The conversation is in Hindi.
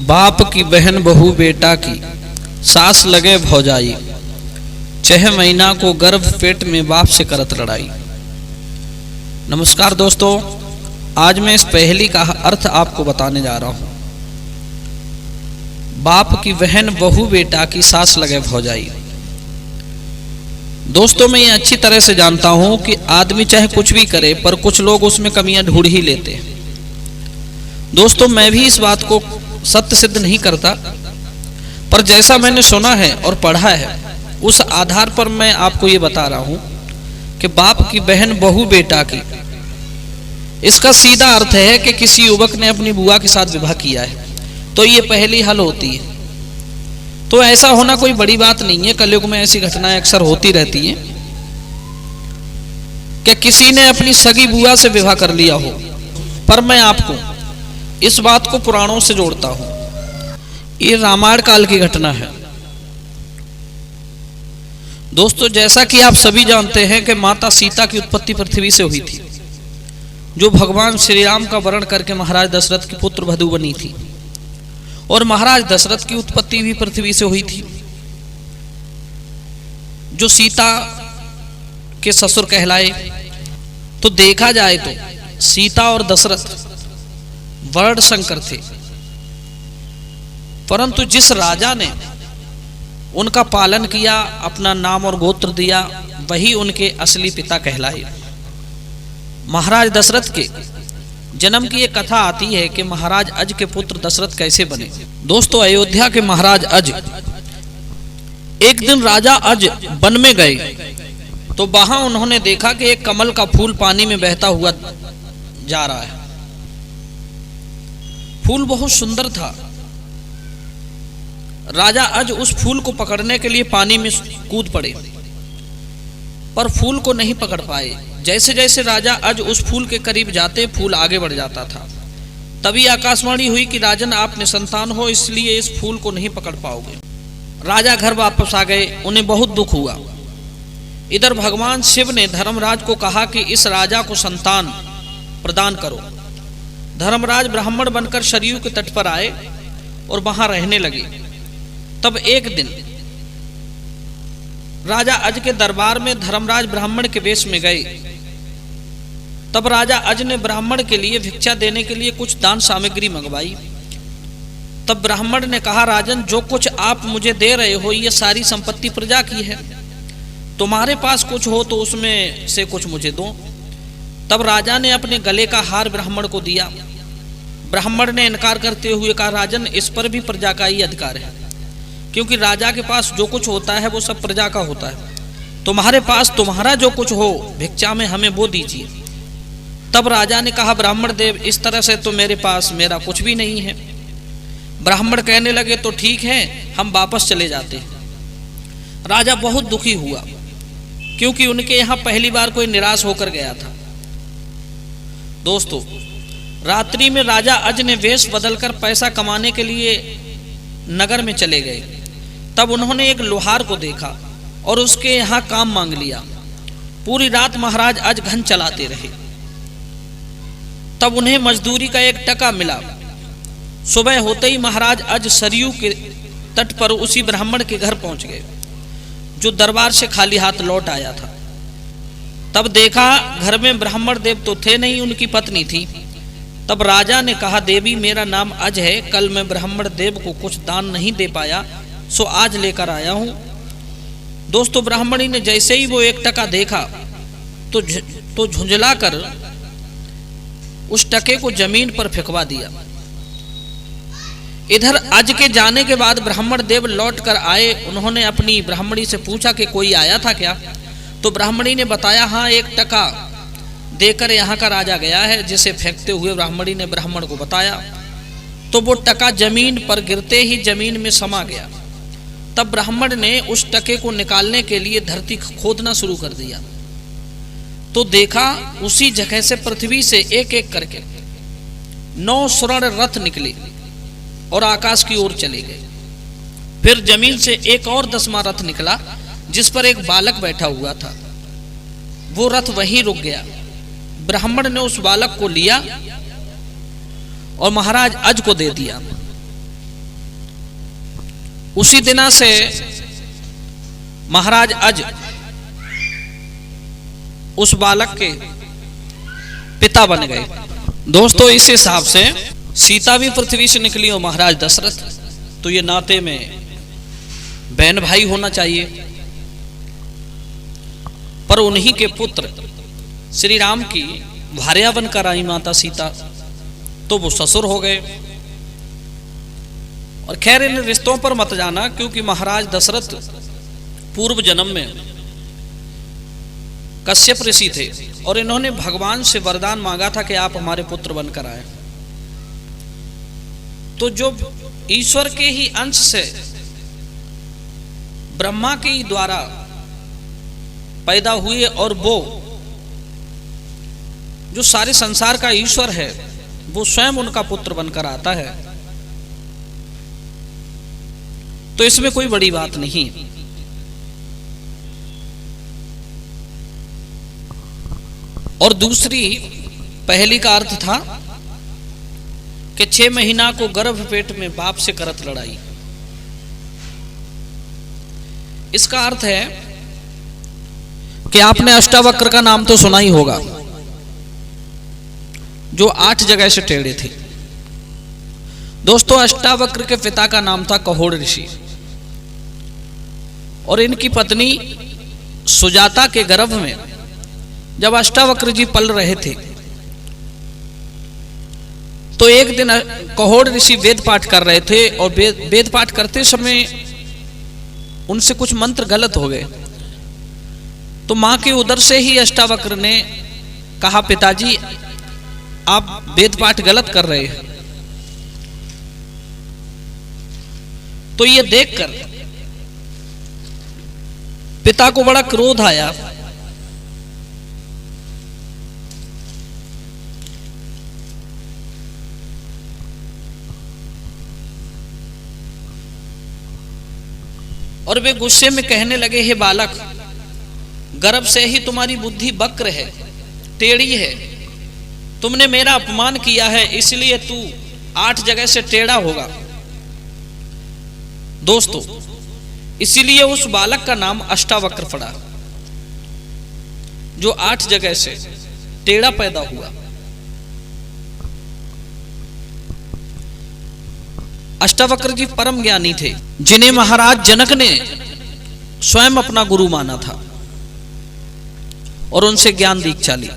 बाप की बहन बहू बेटा की सास लगे भौजाई, 6 महीना को गर्भ पेट में बाप से करत लड़ाई। नमस्कार दोस्तों, आज मैं इस पहेली का अर्थ आपको बताने जा रहा हूं। बाप की बहन बहू बेटा की सास लगे भौजाई। दोस्तों, मैं ये अच्छी तरह से जानता हूं कि आदमी चाहे कुछ भी करे पर कुछ लोग उसमें कमियां ढूंढ ही लेते हैं। दोस्तों, मैं भी इस बात को सत्य सिद्ध नहीं करता, पर जैसा मैंने सुना है और पढ़ा है उस आधार पर मैं आपको ये बता रहा हूं कि बाप की बहन बहू बेटा की, इसका सीधा अर्थ है कि किसी युवक ने अपनी बुआ के साथ विवाह किया है तो ये पहेली हल होती है। तो ऐसा होना कोई बड़ी बात नहीं है। कलयुग में ऐसी घटनाएं अक्सर होती रहती हैं कि किसी ने अपनी सगी बुआ से विवाह कर लिया हो, पर मैं आपको इस बात को पुराणों से जोड़ता हूं। ये रामायण काल की घटना है। दोस्तों, जैसा कि आप सभी जानते हैं कि माता सीता की उत्पत्ति पृथ्वी से हुई थी, जो भगवान श्री राम का वर्ण करके महाराज दशरथ की पुत्र वधू बनी थी, और महाराज दशरथ की उत्पत्ति भी पृथ्वी से हुई थी, जो सीता के ससुर कहलाए। तो देखा जाए तो सीता और दशरथ वर्ण संकर थे, परंतु जिस राजा ने उनका पालन किया, अपना नाम और गोत्र दिया, वही उनके असली पिता कहलाए। महाराज दशरथ के जन्म की एक कथा आती है कि महाराज अज के पुत्र दशरथ कैसे बने। दोस्तों, अयोध्या के महाराज अज एक दिन राजा अज वन में गए तो वहां उन्होंने देखा कि एक कमल का फूल पानी में बहता हुआ जा रहा है। फूल बहुत सुंदर था। राजा अज उस फूल को पकड़ने के लिए पानी में कूद पड़े, पर फूल को नहीं पकड़ पाए। जैसे जैसे राजा अज उस फूल के करीब जाते, फूल आगे बढ़ जाता था। तभी आकाशवाणी हुई कि राजन, आप निसंतान हो, इसलिए इस फूल को नहीं पकड़ पाओगे। राजा घर वापस आ गए। उन्हें बहुत दुख हुआ। इधर भगवान शिव ने धर्मराज को कहा कि इस राजा को संतान प्रदान करो। धर्मराज ब्राह्मण बनकर सरयू के तट पर आए और वहां रहने लगे। तब एक दिन राजा अज के दरबार में धर्मराज ब्राह्मण के वेश में गए। तब राजा अज ने ब्राह्मण के लिए भिक्षा देने के लिए कुछ दान सामग्री मंगवाई। तब ब्राह्मण ने कहा, राजन, जो कुछ आप मुझे दे रहे हो ये सारी संपत्ति प्रजा की है। तुम्हारे पास कुछ हो तो उसमें से कुछ मुझे दो। तब राजा ने अपने गले का हार ब्राह्मण को दिया। ब्राह्मण ने इनकार करते हुए कहा, राजन, इस पर भी प्रजा का ही अधिकार है, क्योंकि राजा के पास जो कुछ होता है वो सब प्रजा का होता है। तुम्हारे पास तुम्हारा जो कुछ हो भिक्षा में हमें वो दीजिए। तब राजा ने कहा, ब्राह्मण देव, इस तरह से तो मेरे पास मेरा कुछ भी नहीं है। ब्राह्मण कहने लगे, तो ठीक है, हम वापस चले जाते हैं। राजा बहुत दुखी हुआ, क्योंकि उनके यहाँ पहली बार कोई निराश होकर गया था। दोस्तों, रात्रि में राजा अज ने वेश बदलकर पैसा कमाने के लिए नगर में चले गए। तब उन्होंने एक लोहार को देखा और उसके यहाँ काम मांग लिया। पूरी रात महाराज अज घन चलाते रहे। तब उन्हें मजदूरी का 1 टका मिला। सुबह होते ही महाराज अज सरयू के तट पर उसी ब्राह्मण के घर पहुंच गए, जो दरबार से खाली हाथ लौट आया था। तब देखा घर में ब्राह्मण देव तो थे नहीं, उनकी पत्नी थी। तब राजा ने कहा, देवी, मेरा नाम अज है। कल मैं ब्राह्मण देव को कुछ दान नहीं दे पाया, सो आज लेकर आया हूं। दोस्तों, ब्राह्मणी ने जैसे ही वो 1 टका देखा तो झुंझला कर उस टके को जमीन पर फेंकवा दिया। इधर अज के जाने के बाद ब्राह्मण देव लौट कर आए। उन्होंने अपनी ब्राह्मणी से पूछा कि कोई आया था क्या? तो ब्राह्मणी ने बताया, हाँ, 1 टका देकर यहाँ का राजा गया है। जिसे फेंकते हुए ब्राह्मणी ने ब्राह्मण को बताया तो वो टका जमीन पर गिरते ही जमीन में समा गया। तब ब्राह्मण ने उस टके को निकालने के लिए धरती खोदना शुरू कर दिया। तो देखा उसी जगह से पृथ्वी से एक एक करके 9 स्वर्ण रथ निकले और आकाश की ओर चले गए। फिर जमीन से एक और 10वां रथ निकला, जिस पर एक बालक बैठा हुआ था। वो रथ वहीं रुक गया। ब्राह्मण ने उस बालक को लिया और महाराज अज को दे दिया। उसी दिना से महाराज अज उस बालक के पिता बन गए। दोस्तों, इस हिसाब से सीता भी पृथ्वी से निकली और महाराज दशरथ, तो ये नाते में बहन भाई होना चाहिए। पर उन्हीं के पुत्र श्री राम की भार्या बनकर आई माता सीता, तो वो ससुर हो गए। और खैर, इन रिश्तों पर मत जाना, क्योंकि महाराज दशरथ पूर्व जन्म में कश्यप ऋषि थे और इन्होंने भगवान से वरदान मांगा था कि आप हमारे पुत्र बनकर आए। तो जो ईश्वर के ही अंश से ब्रह्मा के ही द्वारा पैदा हुए और वो जो सारे संसार का ईश्वर है वो स्वयं उनका पुत्र बनकर आता है, तो इसमें कोई बड़ी बात नहीं। और दूसरी, पहली का अर्थ था कि 6 महीना को गर्भ पेट में बाप से करत लड़ाई। इसका अर्थ है कि आपने अष्टावक्र का नाम तो सुना ही होगा, जो 8 जगह से टेढ़े थे। दोस्तों, अष्टावक्र के पिता का नाम था कहोड़ ऋषि और इनकी पत्नी सुजाता के गर्भ में जब अष्टावक्र जी पल रहे थे, तो एक दिन कहोड़ ऋषि वेद पाठ कर रहे थे और वेद पाठ करते समय उनसे कुछ मंत्र गलत हो गए। तो मां के उदर से ही अष्टावक्र ने कहा, पिताजी आप वेद पाठ गलत कर रहे हैं। तो ये देखकर पिता को बड़ा क्रोध आया और वे गुस्से में कहने लगे, हे बालक, गर्भ से ही तुम्हारी बुद्धि वक्र है, टेढ़ी है। तुमने मेरा अपमान किया है, इसलिए तू 8 जगह से टेढ़ा होगा। दोस्तों, इसीलिए उस बालक का नाम अष्टावक्र पड़ा, जो 8 जगह से टेढ़ा पैदा हुआ। अष्टावक्र जी परम ज्ञानी थे, जिन्हें महाराज जनक ने स्वयं अपना गुरु माना था और उनसे ज्ञान दीक्षा ली।